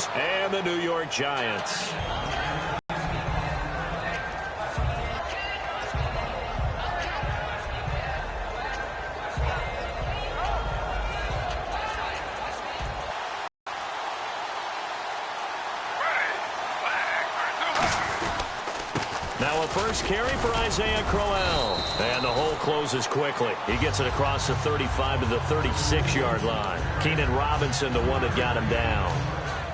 Patriots and the New York Giants. Now a first carry for Isaiah Crowell. And the hole closes quickly. He gets it across the 35 to the 36-yard line. Keenan Robinson, the one that got him down.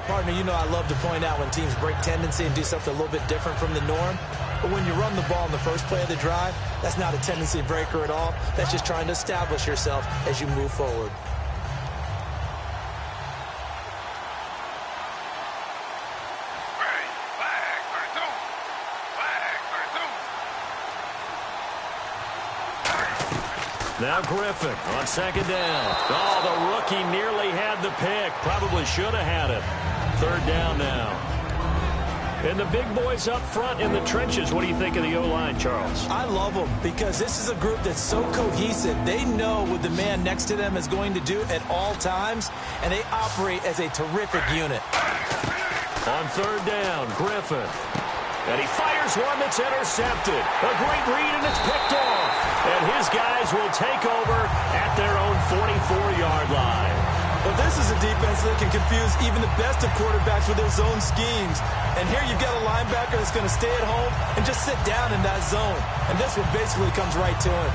Partner, you know I love to point out when teams break tendency and do something a little bit different from the norm. But when you run the ball in the first play of the drive, that's not a tendency breaker at all. That's just trying to establish yourself as you move forward. Now Griffin on second down. Oh, the rookie nearly had the pick. Probably should have had it. Third down now. And the big boys up front in the trenches. What do you think of the O-line, Charles? I love them because this is a group that's so cohesive. They know what the man next to them is going to do at all times, and they operate as a terrific unit. On third down, Griffin. And he fires one that's intercepted. A great read, and it's picked off. And his guys will take over at their own 44-yard line. Well, this is a defense that can confuse even the best of quarterbacks with their zone schemes. And here you've got a linebacker that's going to stay at home and just sit down in that zone. And this one basically comes right to him.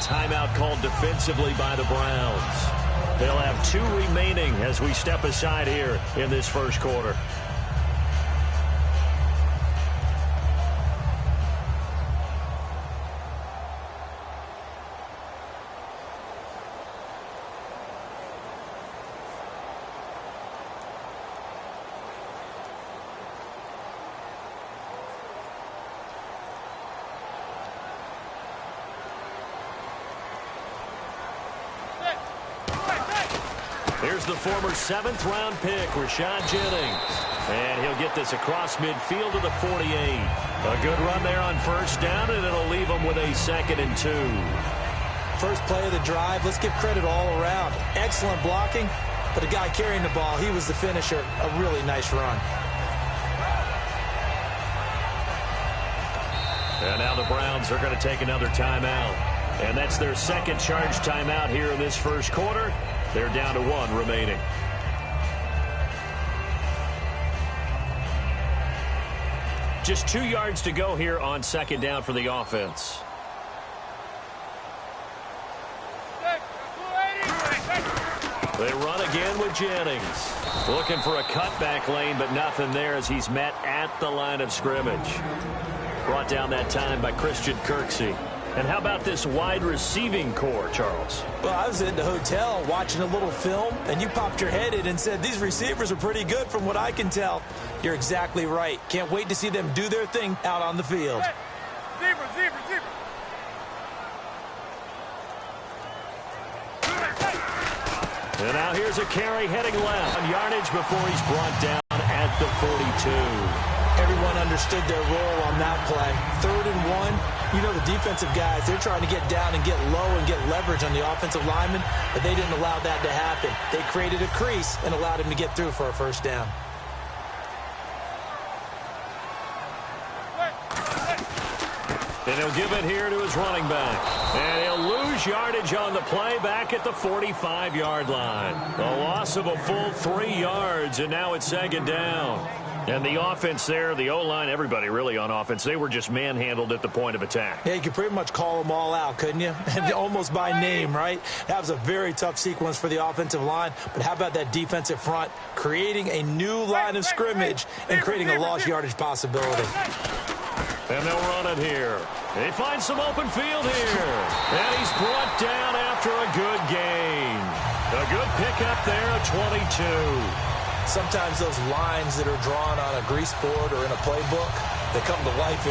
Timeout called defensively by the Browns. They'll have 2 remaining as we step aside here in this first quarter. Here's the former 7th-round pick, Rashad Jennings. And he'll get this across midfield to the 48. A good run there on first down, and it'll leave him with a 2nd and 2. First play of the drive, let's give credit all around. Excellent blocking, but the guy carrying the ball, he was the finisher. A really nice run. And now the Browns are going to take another timeout. And that's their second charge timeout here in this first quarter. They're down to 1 remaining. Just 2 yards to go here on second down for the offense. They run again with Jennings. Looking for a cutback lane, but nothing there as he's met at the line of scrimmage. Brought down that time by Christian Kirksey. And how about this wide receiving core, Charles? Well, I was in the hotel watching a little film, and you popped your head in and said, these receivers are pretty good from what I can tell. You're exactly right. Can't wait to see them do their thing out on the field. Hey, zebra. And now here's a carry heading left. On yardage before he's brought down at the 42. Everyone understood their role on that play. 3rd and 1. You know the defensive guys, they're trying to get down and get low and get leverage on the offensive lineman, but they didn't allow that to happen. They created a crease and allowed him to get through for a first down. And he'll give it here to his running back. And he'll lose yardage on the play back at the 45-yard line. A loss of a full 3 yards, and now it's 2nd down. And the offense there, the O-line, everybody really on offense, they were just manhandled at the point of attack. Yeah, you could pretty much call them all out, couldn't you? And almost by name, right? That was a very tough sequence for the offensive line. But how about that defensive front creating a new line of scrimmage and creating a lost yardage possibility? And they'll run it here. They find some open field here. And he's brought down after a good gain. A good pickup there at 22. Sometimes those lines that are drawn on a grease board or in a playbook, they come to life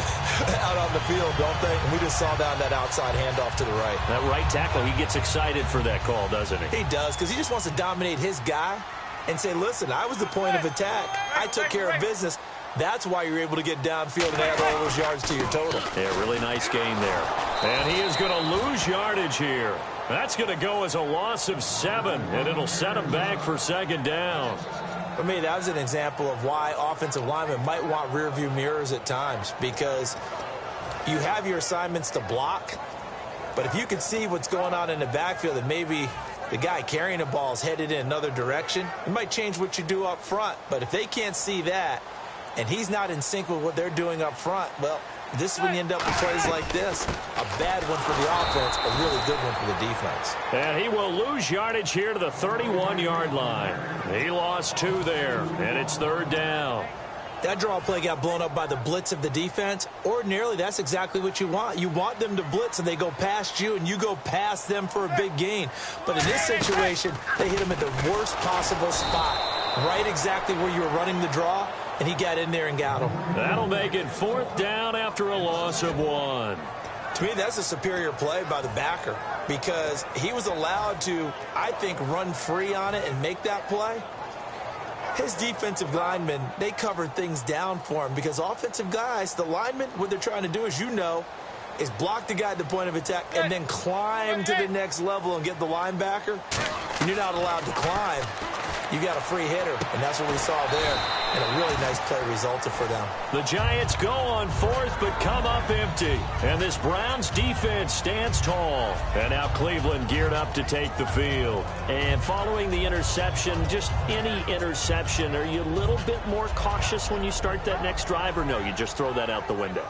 out on the field, don't they? And we just saw down that outside handoff to the right. That right tackle, he gets excited for that call, doesn't he? He does, because he just wants to dominate his guy and say, listen, I was the point of attack. I took care of business. That's why you're able to get downfield and add all those yards to your total. Yeah, really nice gain there. And he is going to lose yardage here. That's going to go as a loss of 7, and it'll set him back for second down. For me, that was an example of why offensive linemen might want rearview mirrors at times, because you have your assignments to block, but if you can see what's going on in the backfield and maybe the guy carrying the ball is headed in another direction, it might change what you do up front. But if they can't see that and he's not in sync with what they're doing up front, well, this is when you end up with plays like this. A bad one for the offense, a really good one for the defense. And he will lose yardage here to the 31-yard line. He lost 2 there, and it's third down. That draw play got blown up by the blitz of the defense. Ordinarily, that's exactly what you want. You want them to blitz, and they go past you, and you go past them for a big gain. But in this situation, they hit him at the worst possible spot, right exactly where you were running the draw, and he got in there and got him. That'll make it fourth down after a loss of 1. To me, that's a superior play by the backer, because he was allowed to, I think, run free on it and make that play. His defensive linemen, they covered things down for him, because offensive guys, the linemen, what they're trying to do, as you know, is block the guy at the point of attack and then climb to the next level and get the linebacker. When you're not allowed to climb, you got a free hitter, and that's what we saw there. And a really nice play resulted for them. The Giants go on 4th, but come up empty. And this Browns defense stands tall. And now Cleveland geared up to take the field. And following the interception, just any interception, are you a little bit more cautious when you start that next drive, or no, you just throw that out the window?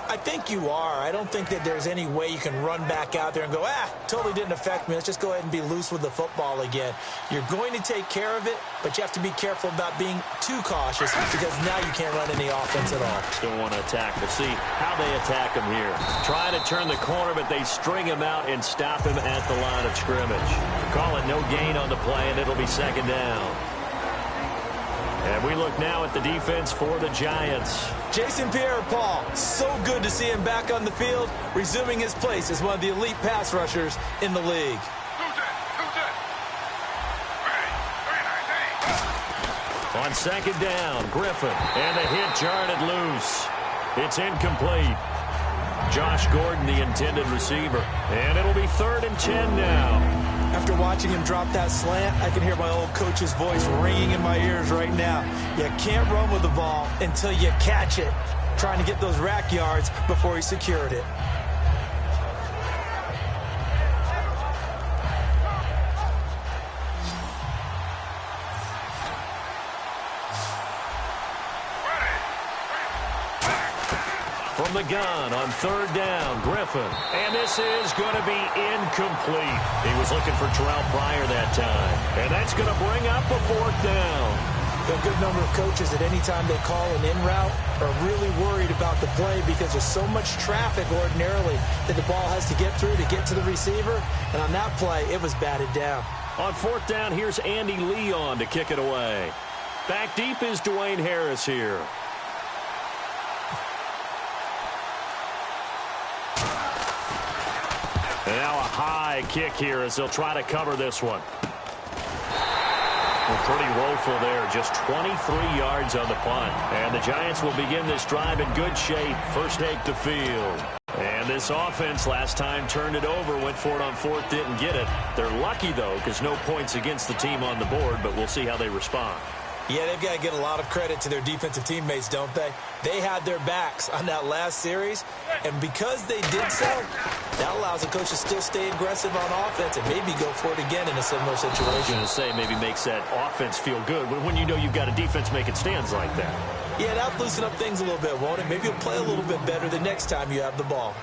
I think you are. I don't think that there's any way you can run back out there and go, totally didn't affect me. Let's just go ahead and be loose with the football again. You're going to take care of it, but you have to be careful about being too cautious, because now you can't run any offense at all. Still want to attack. We'll see how they attack him here. Trying to turn the corner, but they string him out and stop him at the line of scrimmage. Call it no gain on the play, and it'll be second down. And we look now at the defense for the Giants. Jason Pierre-Paul, so good to see him back on the field, resuming his place as one of the elite pass rushers in the league. On second down, Griffin, and the hit jarred loose. It's incomplete. Josh Gordon, the intended receiver. And it'll be 3rd and 10 now. After watching him drop that slant, I can hear my old coach's voice ringing in my ears right now. You can't run with the ball until you catch it. Trying to get those rack yards before he secured it. From the gun on 3rd down, Griffin. And this is going to be incomplete. He was looking for Terrell Pryor that time. And that's going to bring up a 4th down. A good number of coaches at any time they call an in route are really worried about the play, because there's so much traffic ordinarily that the ball has to get through to get to the receiver. And on that play, it was batted down. On 4th down, here's Andy Leon to kick it away. Back deep is Dwayne Harris here. And now a high kick here as they'll try to cover this one. Well, pretty woeful there. Just 23 yards on the punt. And the Giants will begin this drive in good shape. First take the field. And this offense last time turned it over, went for it on 4th, didn't get it. They're lucky, though, because no points against the team on the board, but we'll see how they respond. Yeah, they've got to get a lot of credit to their defensive teammates, don't they? They had their backs on that last series, and because they did so, that allows the coach to still stay aggressive on offense and maybe go for it again in a similar situation. I was going to say, maybe makes that offense feel good when you know you've got a defense making stands like that. Yeah, that'll loosen up things a little bit, won't it? Maybe you'll play a little bit better the next time you have the ball.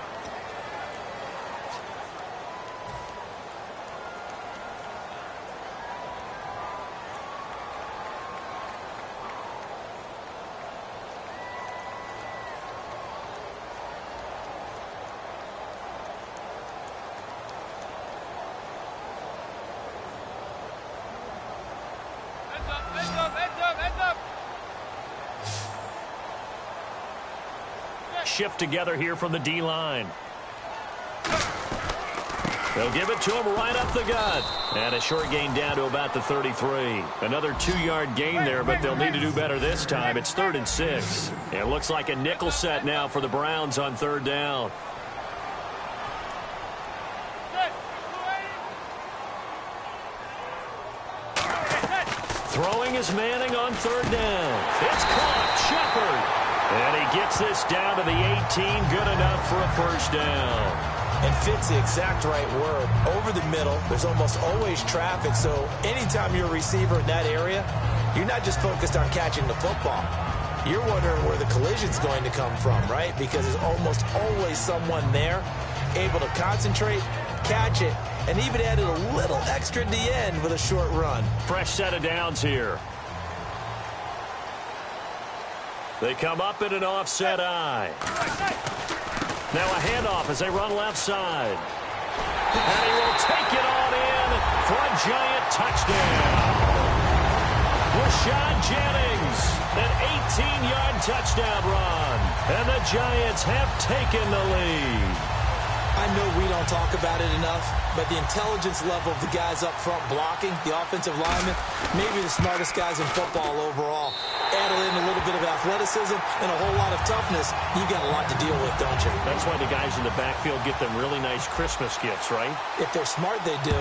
Shift together here from the D-line. They'll give it to him right up the gut. And a short gain down to about the 33. Another 2-yard gain there, but they'll need to do better this time. It's 3rd and 6. It looks like a nickel set now for the Browns on 3rd down. Throwing is Manning on 3rd down. It's caught. Shepard. And he gets this down to the 18. Good enough for a 1st down. And fit's the exact right word. Over the middle, there's almost always traffic, so anytime you're a receiver in that area, you're not just focused on catching the football. You're wondering where the collision's going to come from, right? Because there's almost always someone there able to concentrate, catch it, and even added a little extra at the end with a short run. Fresh set of downs here. They come up in an offset eye. Now a handoff as they run left side. And he will take it on in for a giant touchdown. Rashad Jennings, an 18-yard touchdown run. And the Giants have taken the lead. I know we don't talk about it enough, but the intelligence level of the guys up front blocking, the offensive linemen, maybe the smartest guys in football overall. Add in a little bit of athleticism and a whole lot of toughness, you got a lot to deal with, don't you? That's why the guys in the backfield get them really nice Christmas gifts, right? If they're smart, they do.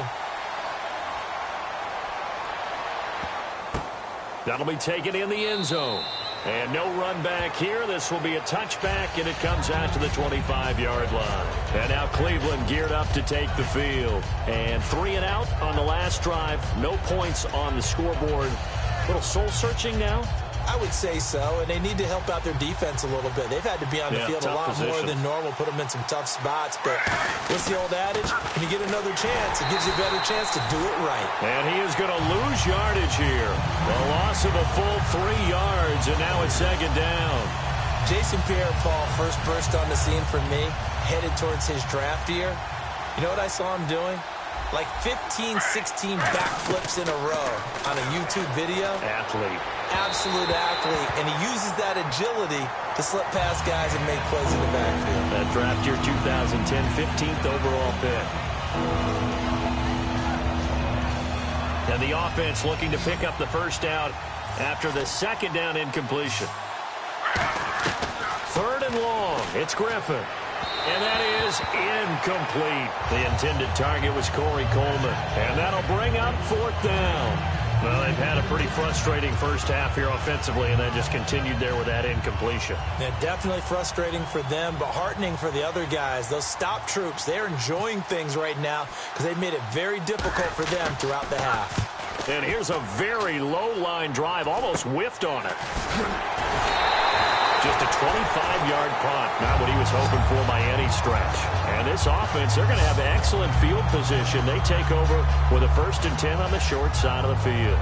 That'll be taken in the end zone. And no run back here. This will be a touchback, and it comes out to the 25-yard line. And now Cleveland geared up to take the field. And 3 and out on the last drive. No points on the scoreboard. A little soul-searching now? I would say so, and they need to help out their defense a little bit. They've had to be on the field a lot more than normal, put them in some tough spots. But what's the old adage? When you get another chance, it gives you a better chance to do it right. And he is going to lose yardage here. A loss of a full 3 yards, and now it's 2nd down. Jason Pierre-Paul first burst on the scene for me, headed towards his draft year. You know what I saw him doing? Like 15, 16 backflips in a row on a YouTube video. Athlete. Absolute athlete, and he uses that agility to slip past guys and make plays in the backfield. That draft year 2010, 15th overall pick. And the offense looking to pick up the 1st down after the 2nd down incompletion. 3rd and long. It's Griffin. And that is incomplete. The intended target was Corey Coleman. And that'll bring up 4th down. Well, they've had a pretty frustrating first half here offensively, and then just continued there with that incompletion. Yeah, definitely frustrating for them, but heartening for the other guys. Those stop troops, they're enjoying things right now because they've made it very difficult for them throughout the half. And here's a very low-line drive, almost whiffed on it. Just a 25-yard punt, not what he was hoping for by any stretch. And this offense, they're going to have excellent field position. They take over with a 1st and 10 on the short side of the field.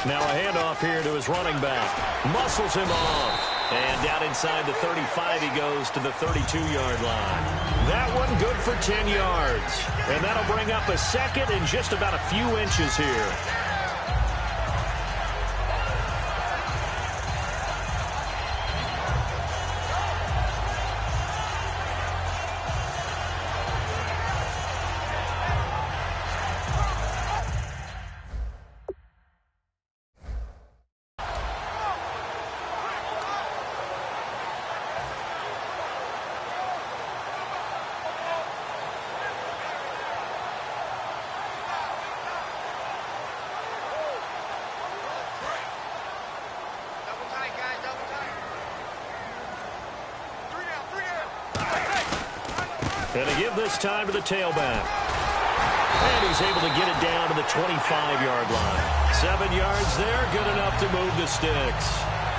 Now a handoff here to his running back. Muscles him off. And down inside the 35, he goes to the 32-yard line. That one good for 10 yards. And that'll bring up a 2nd and just about a few inches here. And to give this time to the tailback. And he's able to get it down to the 25-yard line. 7 yards there, good enough to move the sticks.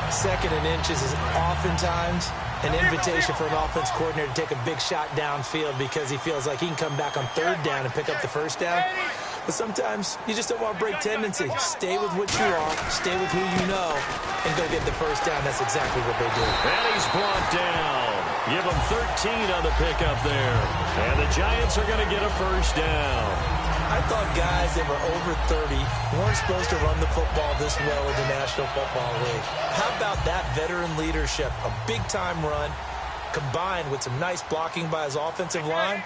2nd and inches is oftentimes an invitation for an offense coordinator to take a big shot downfield because he feels like he can come back on 3rd down and pick up the 1st down. But sometimes you just don't want to break tendency. Stay with what you are, stay with who you know, and go get the 1st down. That's exactly what they do. And he's brought down. Give him 13 on the pickup there. And the Giants are going to get a 1st down. I thought guys that were over 30 weren't supposed to run the football this well in the National Football League. How about that veteran leadership? A big-time run combined with some nice blocking by his offensive line,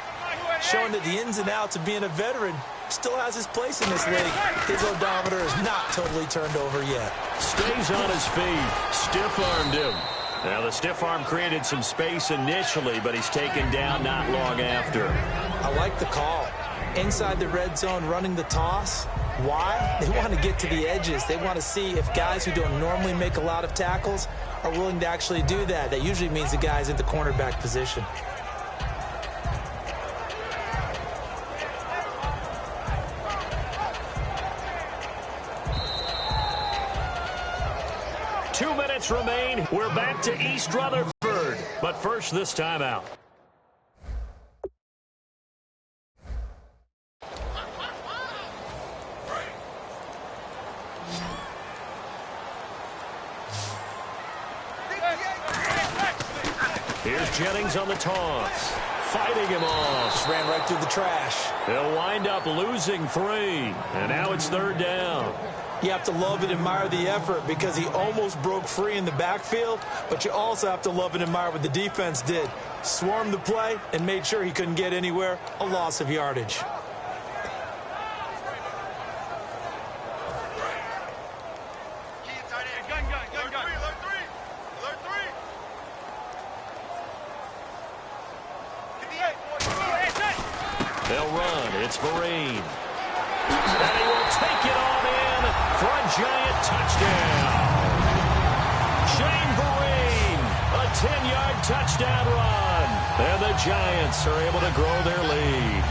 showing that the ins and outs of being a veteran still has his place in this league. His odometer is not totally turned over yet. Stays on his feet. Stiff-armed him. Now, the stiff arm created some space initially, but he's taken down not long after. I like the call. Inside the red zone, running the toss. Why? They want to get to the edges. They want to see if guys who don't normally make a lot of tackles are willing to actually do that. That usually means the guy's at the cornerback position. Two minutes remain. We're back to East Rutherford. But first, this timeout. Here's Jennings on the toss. Fighting him off. Just ran right through the trash. They'll wind up losing 3. And now it's 3rd down. You have to love and admire the effort because he almost broke free in the backfield, but you also have to love and admire what the defense did. Swarmed the play and made sure he couldn't get anywhere. A loss of yardage. They'll run. It's Vereen. And he will take it on in for a Giant touchdown. Shane Vereen, a 10-yard touchdown run. And the Giants are able to grow their lead.